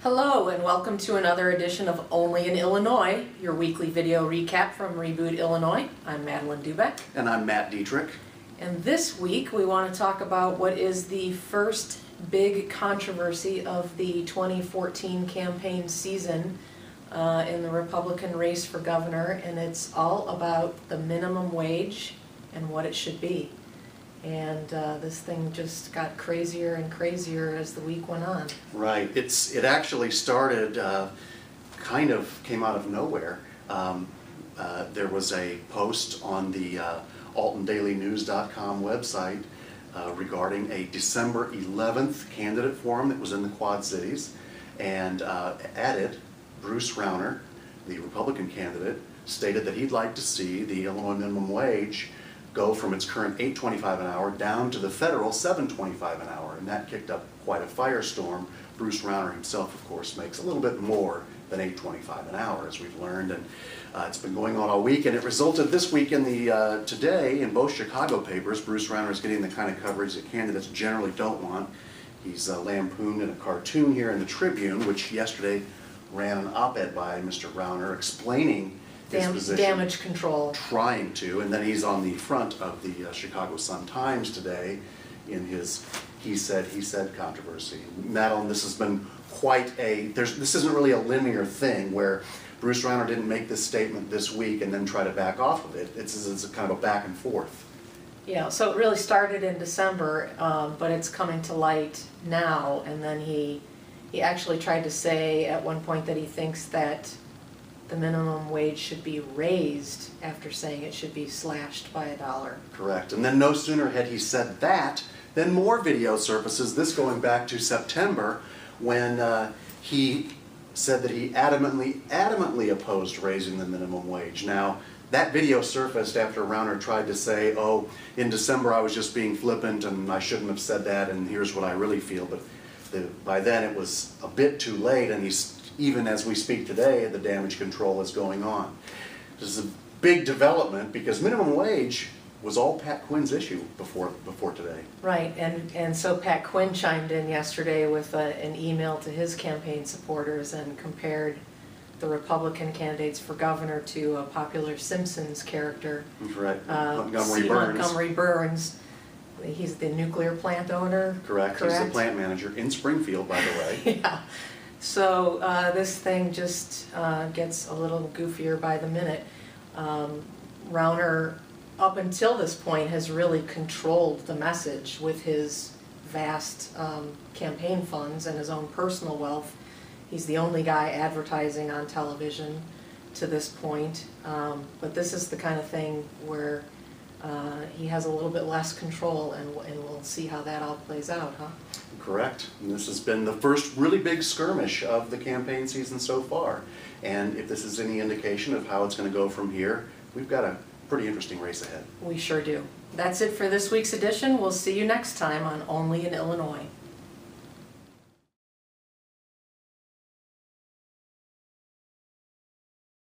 Hello and welcome to another edition of Only in Illinois, your weekly video recap from Reboot, Illinois. I'm Madeleine Doubek. And I'm Matt Dietrich. And this week we want to talk about what is the first big controversy of the 2014 campaign season in the Republican race for governor, and it's all about the minimum wage and what it should be. And this thing just got crazier and crazier as the week went on. Right. It actually started, kind of came out of nowhere. There was a post on the AltonDailyNews.com website regarding a December 11th candidate forum that was in the Quad Cities, and added Bruce Rauner, the Republican candidate, stated that he'd like to see the Illinois minimum wage go from its current $8.25 an hour down to the federal $7.25 an hour, and that kicked up quite a firestorm. Bruce Rauner himself, of course, makes a little bit more than $8.25 an hour, as we've learned, and it's been going on all week, and it resulted this week in the today in both Chicago papers. Bruce Rauner is getting the kind of coverage that candidates generally don't want. He's lampooned in a cartoon here in the Tribune, which yesterday ran an op-ed by Mr. Rauner explaining his position, damage control, trying to, and then he's on the front of the Chicago Sun-Times today in his he said controversy. Madeleine, this has been quite a, this isn't really a linear thing where Bruce Rauner didn't make this statement this week and then try to back off of it. It's a kind of a back and forth. Yeah, so it really started in December, but it's coming to light now, and then he actually tried to say at one point that he thinks that the minimum wage should be raised after saying it should be slashed by $1. Correct. And then no sooner had he said that, then more video surfaces, this going back to September, when he said that he adamantly opposed raising the minimum wage. Now, that video surfaced after Rauner tried to say, oh, in December I was just being flippant and I shouldn't have said that and here's what I really feel. But by then it was a bit too late, and even as we speak today, the damage control is going on. This is a big development because minimum wage was all Pat Quinn's issue before today. Right, and so Pat Quinn chimed in yesterday with an email to his campaign supporters and compared the Republican candidates for governor to a popular Simpsons character. Right, Montgomery Burns. He's the nuclear plant owner. Correct. He's the plant manager in Springfield, by the way. Yeah. So this thing just gets a little goofier by the minute. Rauner, up until this point, has really controlled the message with his vast campaign funds and his own personal wealth. He's the only guy advertising on television to this point. But this is the kind of thing where he has a little bit less control, and we'll see how that all plays out, huh? Correct. And this has been the first really big skirmish of the campaign season so far. And if this is any indication of how it's going to go from here, we've got a pretty interesting race ahead. We sure do. That's it for this week's edition. We'll see you next time on Only in Illinois.